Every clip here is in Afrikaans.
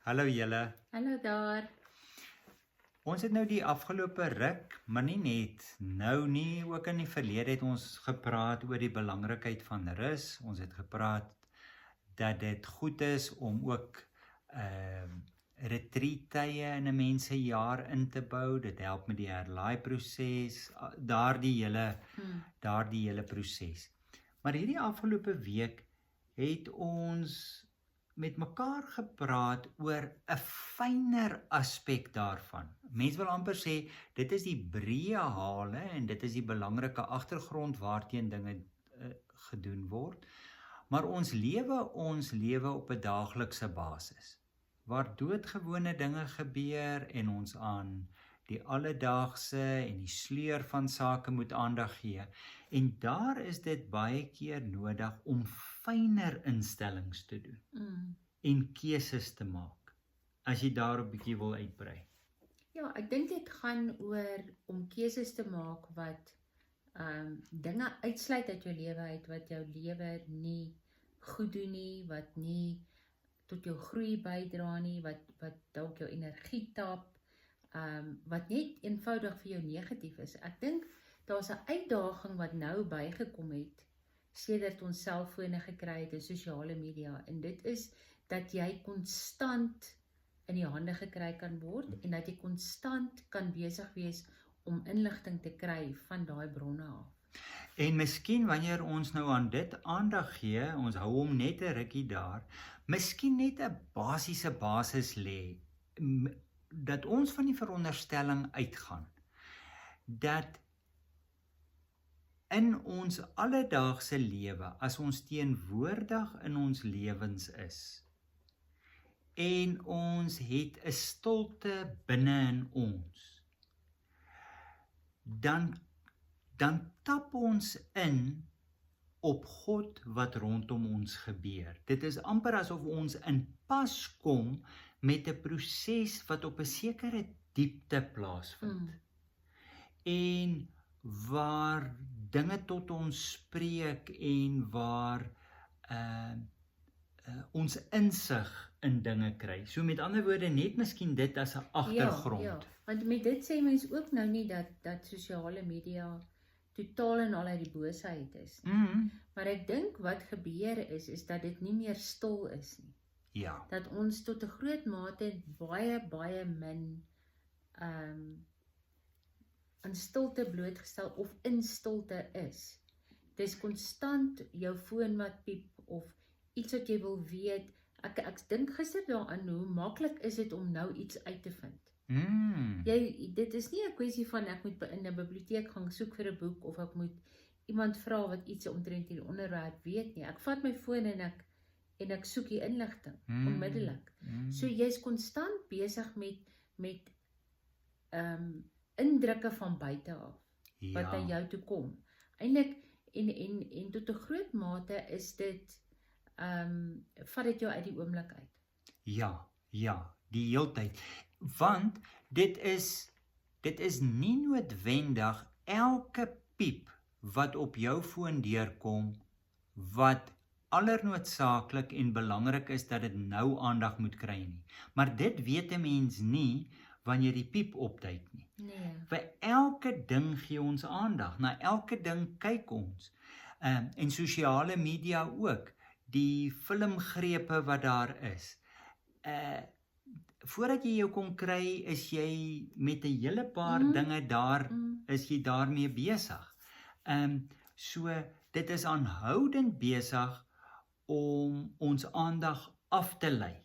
Hallo julle. Hallo daar. Ons het nou die afgelope ruk, maar nie net nou nie, ook in die verlede het ons gepraat oor die belangrikheid van rus. Ons het gepraat dat dit goed is om ook retreat tye in 'n mens se jaar in te bou. Dit help met die herlaai proses, daardie hele proses. Maar hierdie afgelope week het ons met mekaar gepraat oor 'n fyner aspek daarvan. Mense wil amper sê, dit is die breë hale en dit is die belangrike agtergrond waarteen dinge gedoen word. Maar ons lewe op 'n daaglikse basis, waar doodgewone dinge gebeur en ons aan die alledaagse en die sleur van sake moet aandag gee. En daar is dit baie keer nodig om fyner instellings te doen en keuses te maak, as jy daarop 'n bietjie wil uitbrei. Ja, ek dink dit gaan oor om keuses te maak wat dinge uitsluit uit jou lewe uit, wat jou lewe nie goed doen nie, wat nie tot jou groei bydra nie, wat dalk jou energie tap, wat net eenvoudig vir jou negatief is. Ek dink daar's 'n uitdaging wat nou bygekom het sedert ons selfone gekry het en sosiale media, en dit is dat jy konstant in die hande gekry kan word en dat jy konstant kan besig wees om inligting te kry van daai bronne af. En miskien wanneer ons nou aan dit aandag gee, ons hou hom net 'n rukkie daar, miskien net 'n basiese basis lê, dat ons van die veronderstelling uitgaan dat in ons alledaagse lewe, as ons teenwoordig in ons lewens is en ons het 'n stilte binne in ons, dan tap ons in op God wat rondom ons gebeur. Dit is amper asof ons in pas kom met 'n proses wat op 'n sekere diepte plaasvind. En waar dinge tot ons spreek en waar ons insig in dinge kry. So met ander woorde, net miskien dit as 'n agtergrond. Ja, want met dit sê mens ook nou nie dat sosiale media totaal en al uit die boosheid is nie. Maar ek dink wat gebeur is dat dit nie meer stil is nie. Ja. Dat ons tot 'n groot mate baie min aan stilte blootgestel of in stilte is. Dis konstant jou foon wat piep of iets wat jy wil weet. Ek dink gister daaraan hoe maklik is dit om nou iets uit te vind. Dit is nie 'n kwessie van ek moet in 'n biblioteek gaan soek vir 'n boek of ek moet iemand vra wat iets omtrent hierdie onderwerp weet nie. Ek vat my foon en ek soek die inligting onmiddellik. So jy's konstant besig met indrukke van buite af wat aan jou toe kom. Eintlik en tot 'n groot mate is dit vat dit jou uit die oomblik uit. Ja, die heeltyd. Want dit is nie noodwendig elke piep wat op jou foon deurkom wat allernoodsaaklik en belangrik is dat dit nou aandag moet kry nie. Maar dit weet 'n mens nie wanneer die piep opduik nie. Nee. Vir elke ding gee ons aandag, na elke ding kyk ons. En sosiale media ook, die filmgrepe wat daar is. Voordat jy jou kom kry, is jy met 'n hele paar dinge daar, is jy daarmee besig. So dit is aanhoudend besig om ons aandag af te lei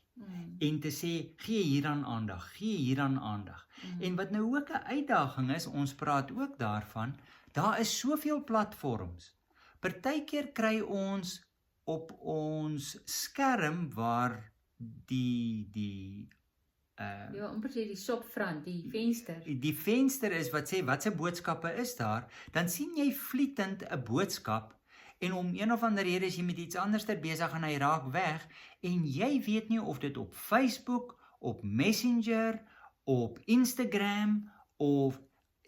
en te sê, gee hieraan aandag. En wat nou ook 'n uitdaging is, ons praat ook daarvan, daar is soveel platforms. Partykeer kry ons op ons skerm waar amper sê die shopfront, die venster. Die venster is wat sê, watse boodskappe is daar, dan sien jy vlietend 'n boodskap, en om een of ander rede is jy met iets anders besig en hy raak weg, en jy weet nie of dit op Facebook, op Messenger, op Instagram, of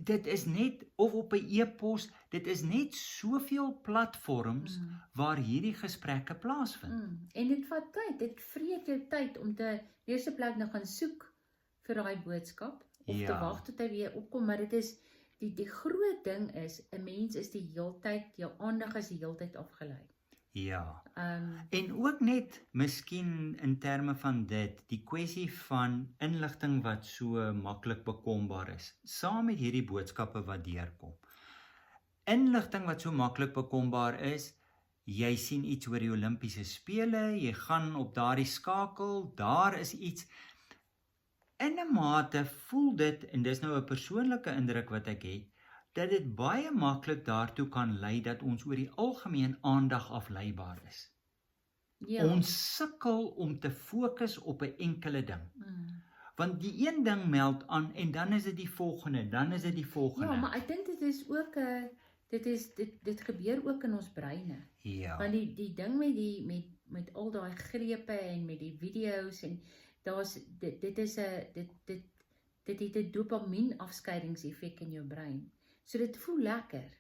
dit is net, of op 'n e-pos, dit is net soveel platforms waar hierdie gesprekke plaasvind. En dit vat tyd, dit vreet jou tyd om te eerste plek nou gaan soek vir daai boodskap, of te Ja. wag tot hy weer opkom, maar dit is, die groot ding is, 'n mens is die heeltyd, jou aandag is die heeltyd afgelei. Ja. En ook net, miskien in terme van dit, die kwessie van inligting wat so maklik bekombaar is, saam met hierdie boodskappe wat deurkom. Inligting wat so maklik bekombaar is, jy sien iets oor die Olimpiese spele, jy gaan op daardie skakel, daar is iets. In 'n mate voel dit, en dis nou 'n persoonlike indruk wat ek het, dat dit baie maklik daartoe kan lei dat ons oor die algemeen aandag afleibaar is. Ja. Ons sukkel om te fokus op 'n enkele ding. Want die een ding meld aan en dan is dit die volgende, dan is dit die volgende. Ja, maar ek dink dit is ook dit gebeur ook in ons breine. Ja. Want die ding met al daai grepe en met die video's en dit het 'n dopamien afskeidingseffek in jou brein. So dit voel lekker.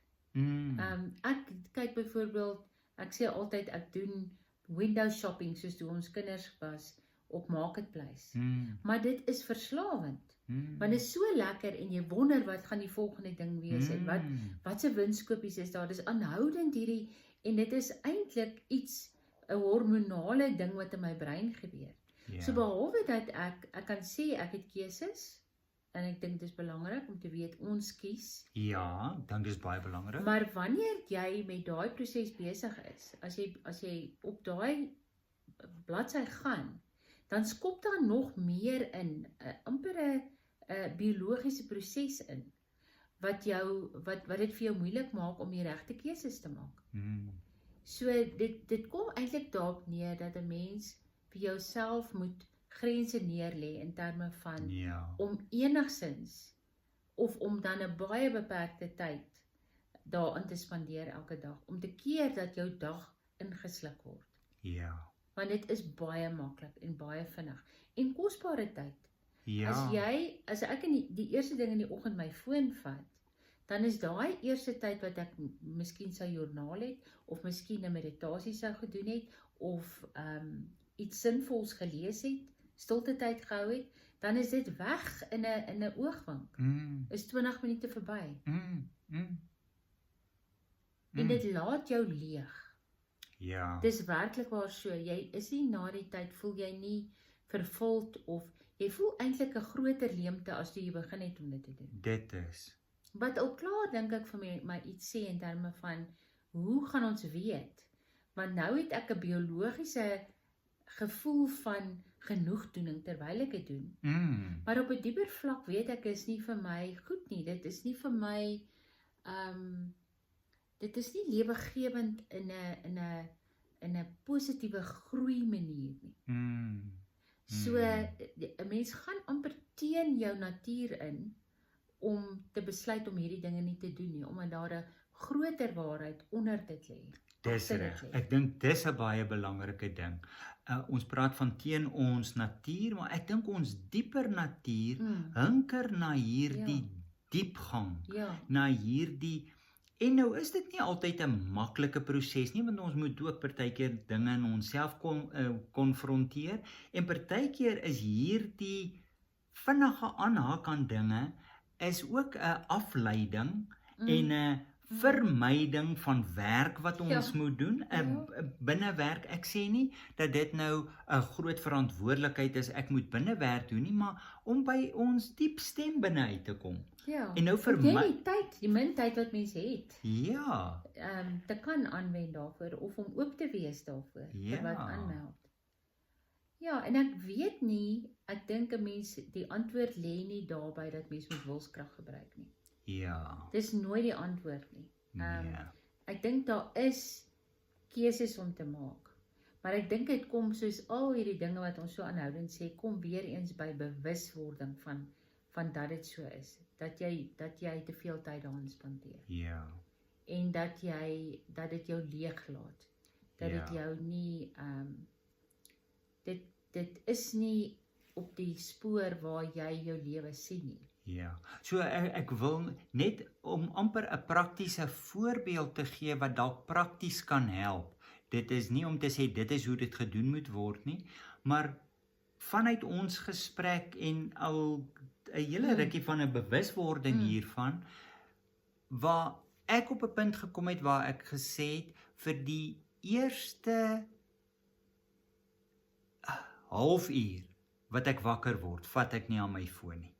Ek kyk byvoorbeeld, ek sê altyd ek doen window shopping soos toe ons kinders was op Marketplace. Maar dit is verslawend. Want dit is so lekker en jy wonder wat gaan die volgende ding wees en wat se winskoopies is daar. Dis aanhoudend hierdie, en dit is eintlik iets, 'n hormonale ding wat in my brein gebeur. Ja. So behalwe dat ek kan sê ek het keuses, en ek dink dit is belangrik om te weet ons kies. Ja, dan is baie belangrik. Maar wanneer jy met daai proses besig is, as jy op daai bladsy gaan, dan skop daar nog meer in, amper 'n biologiese proses in, wat dit vir jou moeilik maak om die regte keuses te maak. So dit kom eintlik daarop neer dat 'n mens vir jouself moet grense neerlê in terme van om enigsins, of om dan 'n baie beperkte tyd daarin te spandeer elke dag, om te keer dat jou dag ingesluk word. Ja. Want dit is baie maklik en baie vinnig en kosbare tyd. Ja. As ek in die eerste ding in die oggend my foon vat, dan is daai eerste tyd wat ek miskien sou joernaal het, of miskien 'n meditasie sou gedoen het, of iets sinvols gelees het, stilte tyd gehou het, dan is dit weg in 'n oogwink. Is 20 minute verby. En dit laat jou leeg. Ja. Dis werklik waar so, jy is nie na die tyd, voel jy nie vervuld, of jy voel eintlik 'n groter leemte as toe jy begin het om dit te doen. Dit is. Wat ook klaar dink ek vir my iets sê in terme van, hoe gaan ons weet? Want nou het ek 'n biologiese gevoel van genoegdoening terwyl ek dit doen. Maar op 'n dieper vlak weet ek is nie vir my goed nie. Dit is nie vir my dit is nie lewegewend in 'n positiewe groei manier nie. So 'n mens gaan amper teen jou natuur in om te besluit om hierdie dinge nie te doen nie, omdat daar 'n groter waarheid onder dit lê. Dis reg. Ek dink dis 'n baie belangrike ding. Ons praat van teen ons natuur, maar ek dink ons dieper natuur hinker na hierdie diepgang, na hierdie. En nou is dit nie altyd 'n maklike proses nie, want ons moet ook partykeer dinge in onsself konfronteer, en partykeer is hierdie vinnige aanhaak aan dinge is ook 'n afleiding en 'n vermyding van werk wat ons moet doen, binne werk. Ek sê nie dat dit nou 'n groot verantwoordelikheid is, ek moet binne werk doen nie, maar om by ons diep stem binne uit te kom. En nou vir my die min tyd wat mens het. Ja. Te kan aanwend daarvoor, of om oop te wees daarvoor, vir wat aanmeld. Ja, en ek weet nie, ek dink 'n mens, die antwoord lê nie daarby dat mens moet wilskrag gebruik nie. Ja. Dis nooit die antwoord nie. Ek dink daar is keuses om te maak. Maar ek dink dit kom soos al hierdie dinge wat ons so aanhoudend sê, kom weer eens by bewuswording van dat dit so is. Dat jy te veel tyd daarin spandeer. Ja. En dat dit jou leeglaat. Dat dit jou nie dit is nie op die spoor waar jy jou lewe sien nie. Ja. So ek wil net om amper 'n praktiese voorbeeld te gee wat dalk prakties kan help. Dit is nie om te sê dit is hoe dit gedoen moet word nie, maar vanuit ons gesprek en al 'n hele rukkie van 'n bewuswording hiervan, waar ek op 'n punt gekom het waar ek gesê het vir die eerste halfuur wat ek wakker word, vat ek nie aan my foon nie.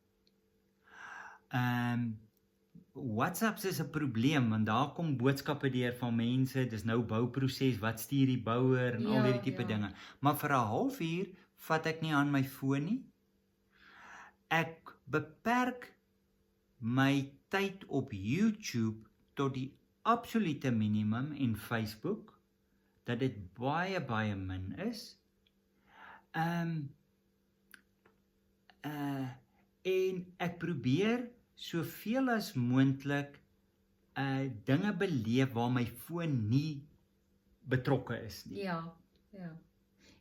WhatsApp is 'n probleem want daar kom boodskappe deur van mense, dis nou bouproses, wat stuur die bouer en al hierdie tipe dinge. Maar vir 'n halfuur vat ek nie aan my foon nie. Ek beperk my tyd op YouTube tot die absolute minimum en Facebook, dat dit baie min is. En ek probeer soveel as moontlik dinge beleef waar my foon nie betrokke is nie. Ja.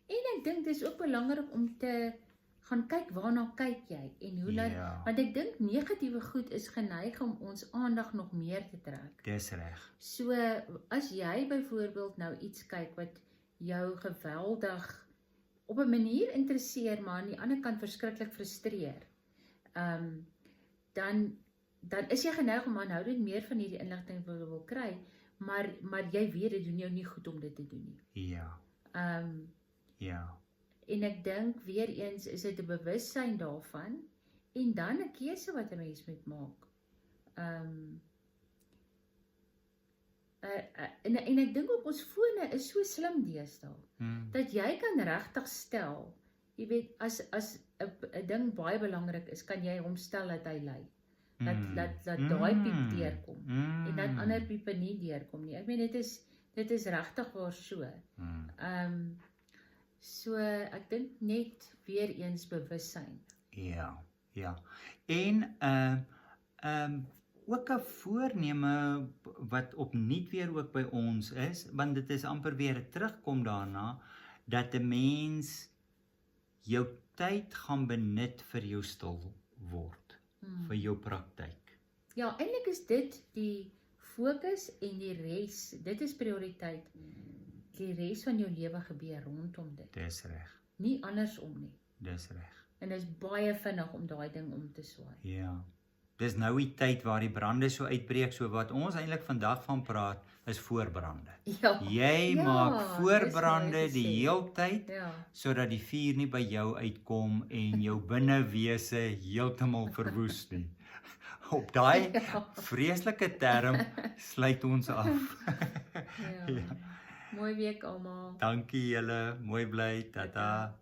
En ek dink dis ook belangrik om te gaan kyk waarna kyk jy en hoe laat, want ek dink negatiewe goed is geneig om ons aandag nog meer te trek. Dis reg. So as jy byvoorbeeld nou iets kyk wat jou geweldig op 'n manier interesseer, maar aan die ander kant verskriklik frustreer, dan is jy geneig om aanhoudend meer van hierdie inligting wil kry, maar jy weet dit doen jou nie goed om dit te doen nie. Ja. En ek dink weer eens is dit 'n bewussyn daarvan en dan 'n keuse wat 'n mens moet maak. En ek dink ook ons fone is so slim deesdae dat jy kan regtig stel, jy weet, as 'n ding baie belangrik is, kan jy hom stel dat hy lui. Dat daai piep deurkom en dat ander piepe nie deurkom nie. Ek meen dit is regtig waar so. So ek dink net weer eens bewussyn. Ja. En ook 'n voorneme wat opnuut weer ook by ons is, want dit is amper weer 'n terugkom daarna, dat 'n mens jou tyd gaan benut vir jou stil word, vir jou praktyk. Ja, eintlik is dit die fokus en die res, dit is prioriteit. Die res van jou lewe gebeur rondom dit. Dis reg. Nie andersom nie. Dis reg. En dit is baie vinnig om daai ding om te swaai. Ja. Dis nou die tyd waar die brande so uitbreek, so wat ons eintlik vandag van praat, is voorbrande. Ja. Jy maak voorbrande die heeltyd, Ja. sodat die vuur nie by jou uitkom en jou binnewese heeltemal verwoes nie. Op daai vreeslike term sluit ons af. Ja. Mooi week almal. Dankie julle, mooi bly, tata.